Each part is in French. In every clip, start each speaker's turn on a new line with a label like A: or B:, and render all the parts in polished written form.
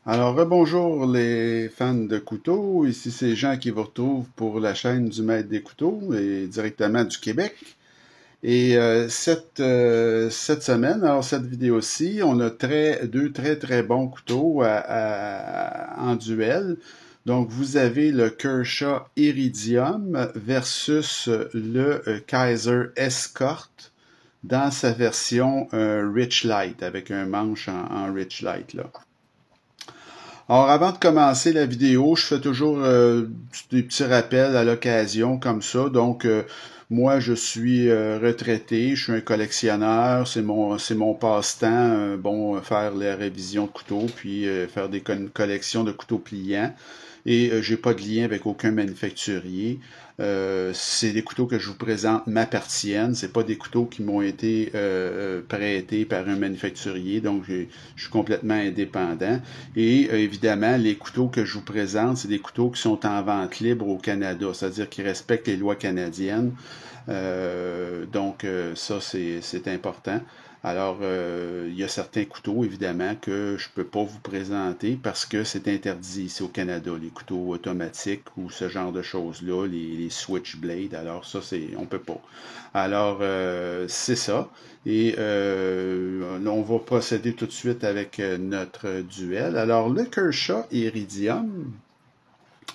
A: Alors, rebonjour les fans de couteaux. Ici, c'est Jean qui vous retrouve pour la chaîne du Maître des couteaux et directement du Québec. Et cette semaine, alors cette vidéo-ci, on a deux très bons couteaux en duel. Donc, vous avez le Kershaw Iridium versus le Kaiser Escort dans sa version Rich Light, avec un manche en Rich Light, là. Alors, avant de commencer la vidéo, je fais toujours des petits rappels à l'occasion comme ça. Donc, moi, je suis retraité, je suis un collectionneur, c'est mon passe-temps. Bon, faire les révisions de couteaux, puis faire des collections de couteaux pliants. Et j'ai pas de lien avec aucun manufacturier. C'est des couteaux que je vous présente m'appartiennent. C'est pas des couteaux qui m'ont été prêtés par un manufacturier, donc je suis complètement indépendant. Et évidemment, les couteaux que je vous présente, c'est des couteaux qui sont en vente libre au Canada, c'est-à-dire qui respectent les lois canadiennes. Donc ça, c'est important. Alors, il y a certains couteaux, évidemment, que je peux pas vous présenter parce que c'est interdit ici au Canada, les couteaux automatiques ou ce genre de choses-là, les switchblades. Alors, ça, on peut pas. Alors, c'est ça. Et on va procéder tout de suite avec notre duel. Alors, le Kershaw Iridium,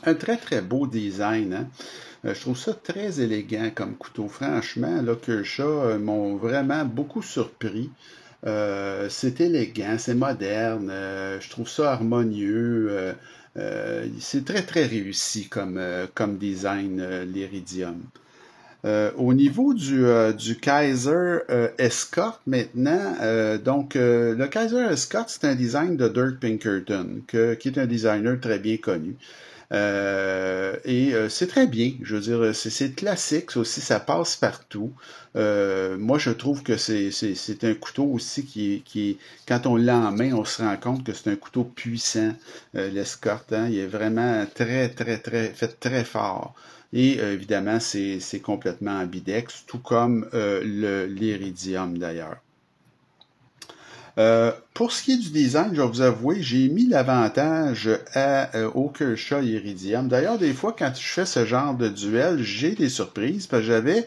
A: un très beau design, hein? Je trouve ça très élégant comme couteau. Franchement, là, Kershaw m'ont vraiment beaucoup surpris. C'est élégant, c'est moderne, je trouve ça harmonieux. C'est très réussi comme design, l'Iridium. Au niveau du Kaiser Escort maintenant, le Kaiser Escort, c'est un design de Dirk Pinkerton, qui est un designer très bien connu. C'est très bien, je veux dire, c'est classique, ça aussi, ça passe partout. Moi, je trouve que c'est un couteau aussi quand on l'a en main, on se rend compte que c'est un couteau puissant, l'Escort, hein, il est vraiment fait très fort. Et évidemment, c'est complètement ambidex, tout comme l'Iridium d'ailleurs. Pour ce qui est du design, je vais vous avouer, j'ai mis l'avantage au Kershaw Iridium. D'ailleurs, des fois, quand je fais ce genre de duel, j'ai des surprises parce que j'avais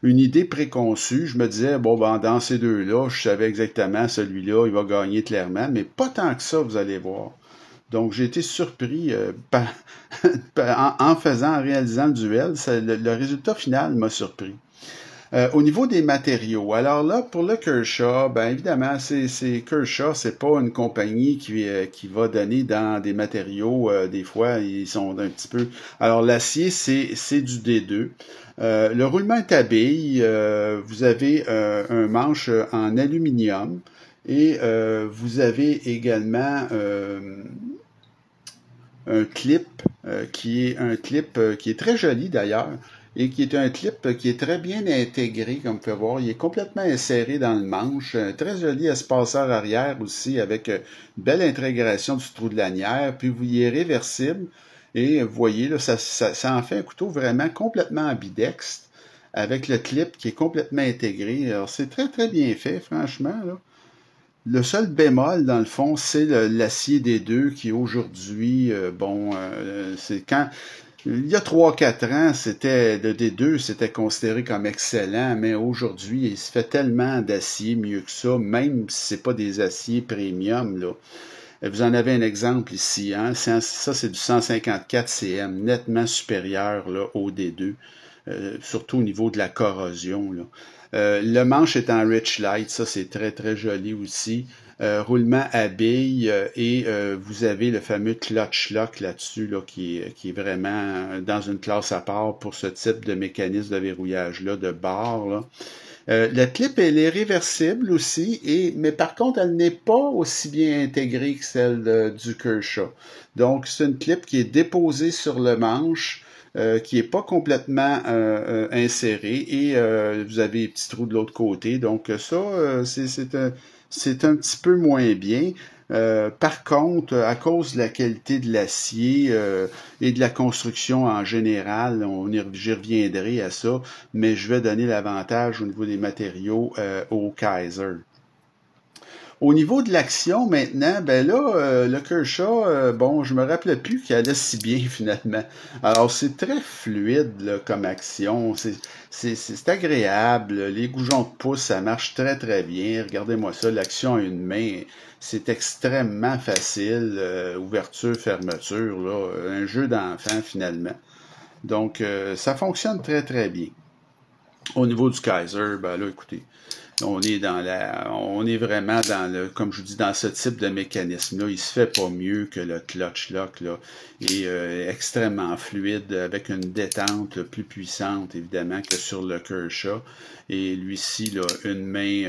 A: une idée préconçue. Je me disais, bon, ben, dans ces deux-là, je savais exactement celui-là, il va gagner clairement, mais pas tant que ça, vous allez voir. Donc, j'ai été surpris en réalisant le duel. Le résultat final m'a surpris. Au niveau des matériaux, alors là, pour le Kershaw, ben évidemment, Kershaw, c'est pas une compagnie qui va donner dans des matériaux, des fois, ils sont un petit peu... Alors, l'acier, c'est du D2. Le roulement est à billes. Vous avez un manche en aluminium et vous avez également un clip qui est très joli d'ailleurs et qui est un clip qui est très bien intégré, comme vous pouvez voir. Il est complètement inséré dans le manche. Un très joli espaceur arrière aussi, avec une belle intégration du trou de lanière. Puis vous y est réversible. Et vous voyez, là, ça en fait un couteau vraiment complètement ambidextre, avec le clip qui est complètement intégré. Alors c'est très bien fait, franchement, là. Le seul bémol, dans le fond, c'est l'acier des deux qui aujourd'hui, c'est quand il y a 3 4 ans, c'était le D2, c'était considéré comme excellent, mais aujourd'hui, il se fait tellement d'acier mieux que ça, même si c'est pas des aciers premium, là. Vous en avez un exemple ici, hein? Ça, c'est du 154 cm, nettement supérieur là, au D2, surtout au niveau de la corrosion, là. Le manche est en Rich Light, ça c'est très joli aussi. Roulement à billes et vous avez le fameux clutch lock là-dessus là, qui est vraiment dans une classe à part pour ce type de mécanisme de verrouillage-là, de barre, là. La clip, elle est réversible aussi, mais par contre, elle n'est pas aussi bien intégrée que celle du Kershaw. Donc, c'est une clip qui est déposée sur le manche, qui est pas complètement insérée, et vous avez des petits trous de l'autre côté. Donc, ça, c'est un petit peu moins bien. Par contre, à cause de la qualité de l'acier et de la construction en général, j'y reviendrai à ça, mais je vais donner l'avantage au niveau des matériaux au Kaiser. Au niveau de l'action maintenant, ben là, le Kershaw, bon, je me rappelais plus qu'il allait si bien finalement. Alors c'est très fluide là, comme action, c'est agréable. Les goujons de pouce, ça marche très très bien. Regardez-moi ça, l'action à une main, c'est extrêmement facile. Ouverture, fermeture, là, un jeu d'enfant finalement. Donc ça fonctionne très très bien. Au niveau du Kaiser, ben là, écoutez, on est vraiment dans le, comme je vous dis, dans ce type de mécanisme-là. Il se fait pas mieux que le clutch lock, là. Et extrêmement fluide, avec une détente là, plus puissante, évidemment, que sur le Kershaw. Et lui-ci, là, une main,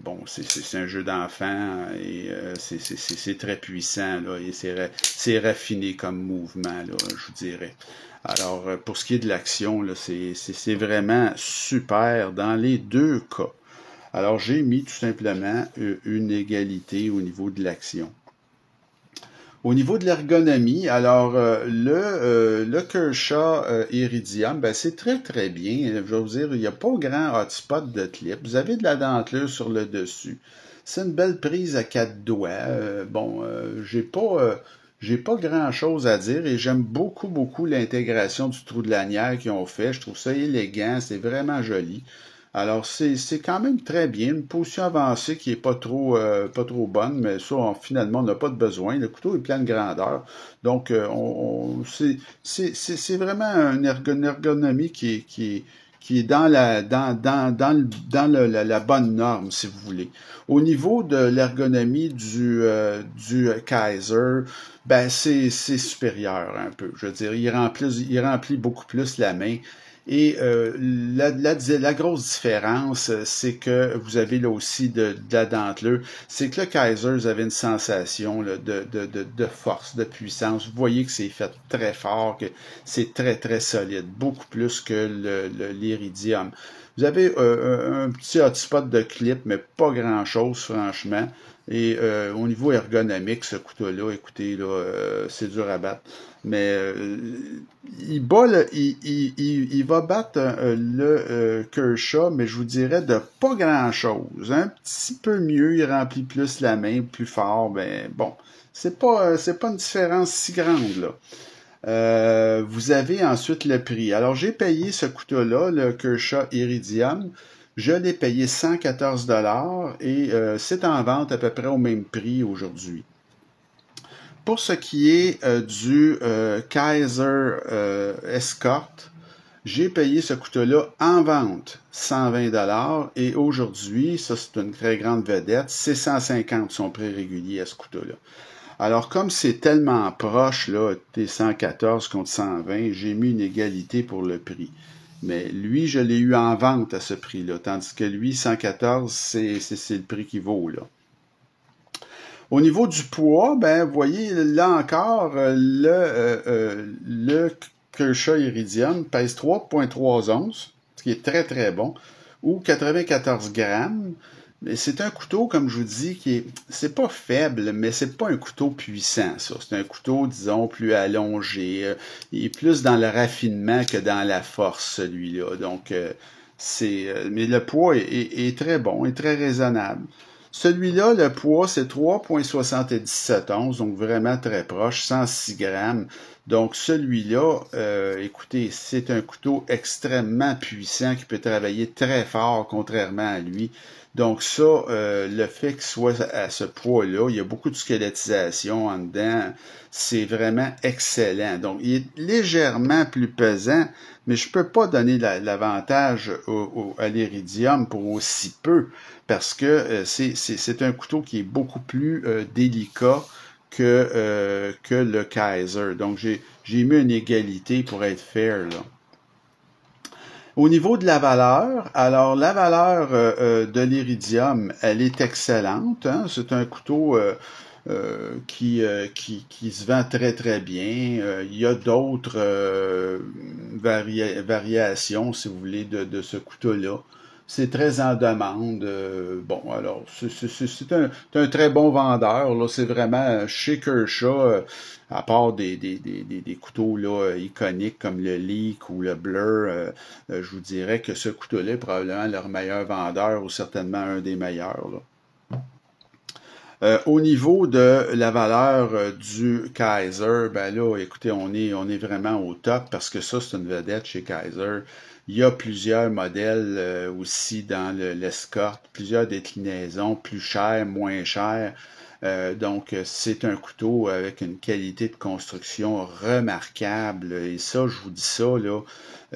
A: bon, c'est un jeu d'enfant et c'est très puissant, là, et c'est raffiné comme mouvement, là, je vous dirais. Alors, pour ce qui est de l'action, là, c'est vraiment super dans les deux cas. Alors, j'ai mis tout simplement une égalité au niveau de l'action. Au niveau de l'ergonomie, alors le Kershaw Iridium, ben, c'est très très bien. Je vais vous dire, il n'y a pas grand hotspot de clip. Vous avez de la dentelure sur le dessus. C'est une belle prise à quatre doigts. Bon, j'ai pas grand-chose à dire et j'aime beaucoup, beaucoup l'intégration du trou de lanière qu'ils ont fait. Je trouve ça élégant, c'est vraiment joli. Alors, c'est quand même très bien. Une position avancée qui est pas trop bonne, mais ça, finalement, on n'a pas de besoin. Le couteau est plein de grandeur. Donc, c'est vraiment une ergonomie qui est dans la bonne norme, si vous voulez. Au niveau de l'ergonomie du Kaiser, ben, c'est supérieur un peu. Je veux dire, il remplit beaucoup plus la main. Et la grosse différence, c'est que vous avez là aussi de la dentelure, c'est que le Kaiser, vous avez une sensation là, de force, de puissance. Vous voyez que c'est fait très fort, que c'est très, très solide, beaucoup plus que l'Iridium. Vous avez un petit hotspot de clip, mais pas grand-chose, franchement. Et au niveau ergonomique, ce couteau-là, écoutez, là, c'est dur à battre. Mais il va battre le Kershaw, mais je vous dirais de pas grand-chose. Un petit peu mieux, il remplit plus la main, plus fort. Ben bon, c'est pas une différence si grande là. Vous avez ensuite le prix. Alors, j'ai payé ce couteau-là, le Kershaw Iridium. Je l'ai payé 114 et c'est en vente à peu près au même prix aujourd'hui. Pour ce qui est du Kaiser Escort, j'ai payé ce couteau-là en vente 120 et aujourd'hui, ça c'est une très grande vedette, c'est 150 son prix régulier à ce couteau-là. Alors, comme c'est tellement proche, là, des 114 contre 120, j'ai mis une égalité pour le prix. Mais lui, je l'ai eu en vente à ce prix-là, tandis que lui, 114, c'est le prix qu'il vaut, là. Au niveau du poids, ben, vous voyez, là encore, le Kershaw Iridium pèse 3,3 onces, ce qui est très, très bon, ou 94 grammes. Mais c'est un couteau, comme je vous dis, c'est pas faible, mais c'est pas un couteau puissant, ça. C'est un couteau, disons, plus allongé. Il est plus dans le raffinement que dans la force, celui-là. Donc, mais le poids est très bon, est très raisonnable. Celui-là, le poids, c'est 3,77 onces, donc vraiment très proche, 106 grammes. Donc celui-là, écoutez, c'est un couteau extrêmement puissant qui peut travailler très fort, contrairement à lui. Donc ça, le fait qu'il soit à ce poids-là, il y a beaucoup de squelettisation en dedans, c'est vraiment excellent. Donc il est légèrement plus pesant, mais je peux pas donner l'avantage à l'Iridium pour aussi peu, parce que c'est un couteau qui est beaucoup plus délicat que le Kaiser. Donc j'ai mis une égalité pour être fair, là. Au niveau de la valeur, alors la valeur de l'Iridium, elle est excellente, hein. C'est un couteau qui se vend très très bien. Il y a d'autres variations, si vous voulez, de ce couteau-là. C'est très en demande. Bon, alors, c'est un très bon vendeur. Là, c'est vraiment chez Kershaw, à part des couteaux là, iconiques comme le Leak ou le Blur, je vous dirais que ce couteau-là est probablement leur meilleur vendeur ou certainement un des meilleurs, là. Au niveau de la valeur du Kaiser, ben là, écoutez, on est vraiment au top parce que ça, c'est une vedette chez Kaiser. Il y a plusieurs modèles aussi dans l'escorte, plusieurs déclinaisons, plus chères, moins chères. Donc, c'est un couteau avec une qualité de construction remarquable. Et ça, je vous dis ça, là,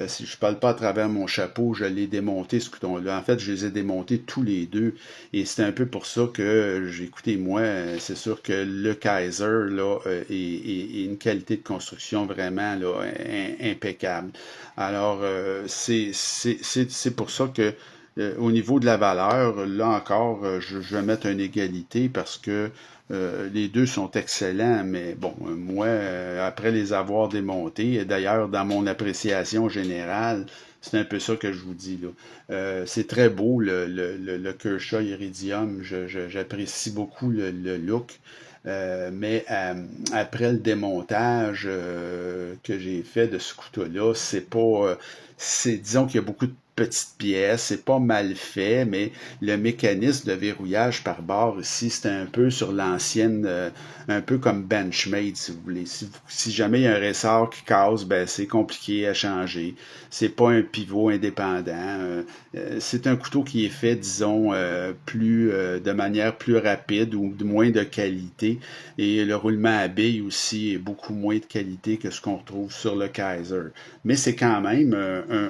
A: si je parle pas à travers mon chapeau, je l'ai démonté, ce couteau-là. En fait, je les ai démontés tous les deux. Et c'est un peu pour ça que, écoutez, moi, c'est sûr que le Kaiser, là, est une qualité de construction vraiment, là, impeccable. Alors, c'est pour ça que au niveau de la valeur, là encore, je vais mettre une égalité parce que les deux sont excellents, mais bon, moi, après les avoir démontés, et d'ailleurs, dans mon appréciation générale, c'est un peu ça que je vous dis là. C'est très beau, le Kershaw Iridium. J'apprécie beaucoup le look. Mais après le démontage que j'ai fait de ce couteau-là, c'est pas. Disons qu'il y a beaucoup de petites pièces, c'est pas mal fait, mais le mécanisme de verrouillage par barre ici, c'est un peu sur l'ancienne, un peu comme Benchmade, si vous voulez. Si jamais il y a un ressort qui casse, ben c'est compliqué à changer. C'est pas un pivot indépendant. C'est un couteau qui est fait, disons, de manière plus rapide ou de moins de qualité. Et le roulement à billes aussi est beaucoup moins de qualité que ce qu'on retrouve sur le Kaiser. Mais c'est quand même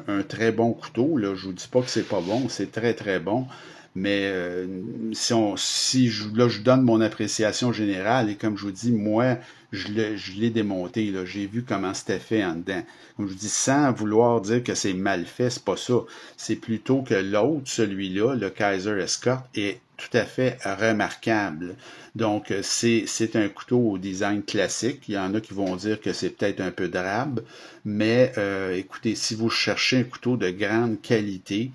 A: un très bon couteau. Là. Je vous dis pas que c'est pas bon, c'est très très bon. Mais là, je donne mon appréciation générale et comme je vous dis, moi, je l'ai démonté. Là. J'ai vu comment c'était fait en dedans. Comme je vous dis, sans vouloir dire que c'est mal fait, c'est pas ça. C'est plutôt que l'autre, celui-là, le Kaiser Escort, est tout à fait remarquable. Donc, c'est un couteau au design classique. Il y en a qui vont dire que c'est peut-être un peu drabe, mais écoutez, si vous cherchez un couteau de grande qualité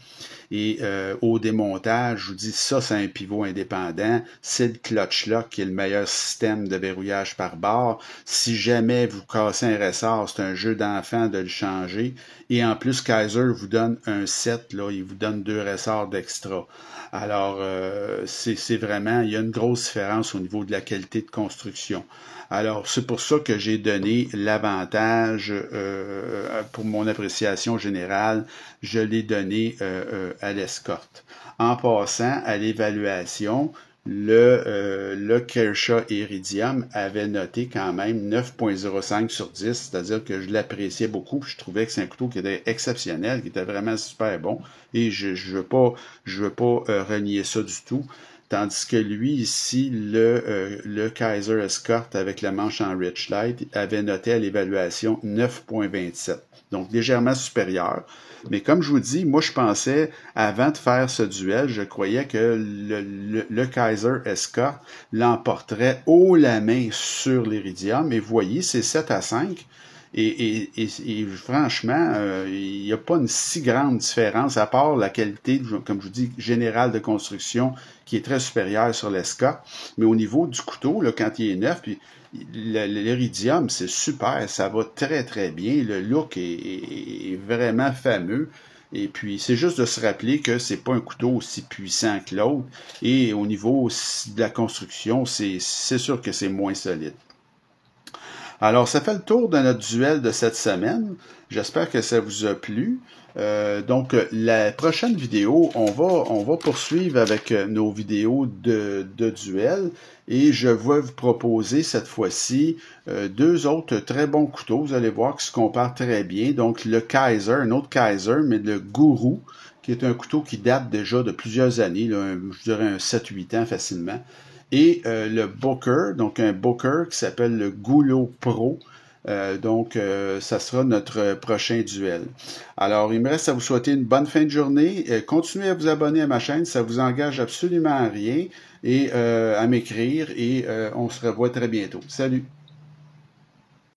A: et au démontage, je vous dis ça, c'est un pivot indépendant. C'est le clutch lock qui est le meilleur système de verrouillage par barre. Si jamais vous cassez un ressort, c'est un jeu d'enfant de le changer. Et en plus, Kaiser vous donne un set, là, il vous donne 2 ressorts d'extra. Alors, c'est vraiment, il y a une grosse différence au niveau de la qualité de construction. Alors, c'est pour ça que j'ai donné l'avantage pour mon appréciation générale, je l'ai donné à l'escorte. En passant à l'évaluation, le Kershaw Iridium avait noté quand même 9.05 sur 10, c'est-à-dire que je l'appréciais beaucoup, puis je trouvais que c'est un couteau qui était exceptionnel, qui était vraiment super bon, et je veux pas renier ça du tout. Tandis que lui, ici, le Kaiser Escort avec la manche en Rich Light avait noté à l'évaluation 9.27. Donc légèrement supérieur. Mais comme je vous dis, moi je pensais, avant de faire ce duel, je croyais que le Kaiser Escort l'emporterait haut la main sur l'Iridium. Et vous voyez, c'est 7-5. Et franchement, il n'y a pas une si grande différence, à part la qualité, comme je vous dis, générale de construction, qui est très supérieure sur l'Esca. Mais au niveau du couteau, là, quand il est neuf, puis l'Iridium, c'est super, ça va très très bien. Le look est vraiment fameux. Et puis, c'est juste de se rappeler que c'est pas un couteau aussi puissant que l'autre. Et au niveau de la construction, c'est sûr que c'est moins solide. Alors, ça fait le tour de notre duel de cette semaine. J'espère que ça vous a plu. Donc, la prochaine vidéo, on va poursuivre avec nos vidéos de duel. Et je vais vous proposer cette fois-ci 2 autres très bons couteaux. Vous allez voir qu'ils se comparent très bien. Donc, le Kaiser, un autre Kaiser, mais le Guru, qui est un couteau qui date déjà de plusieurs années, là, je dirais un 7-8 ans facilement. Et le Booker, donc un Booker qui s'appelle le Goulot Pro. Donc, ça sera notre prochain duel. Alors, il me reste à vous souhaiter une bonne fin de journée. Continuez à vous abonner à ma chaîne, ça vous engage absolument à rien. Et à m'écrire. Et on se revoit très bientôt. Salut!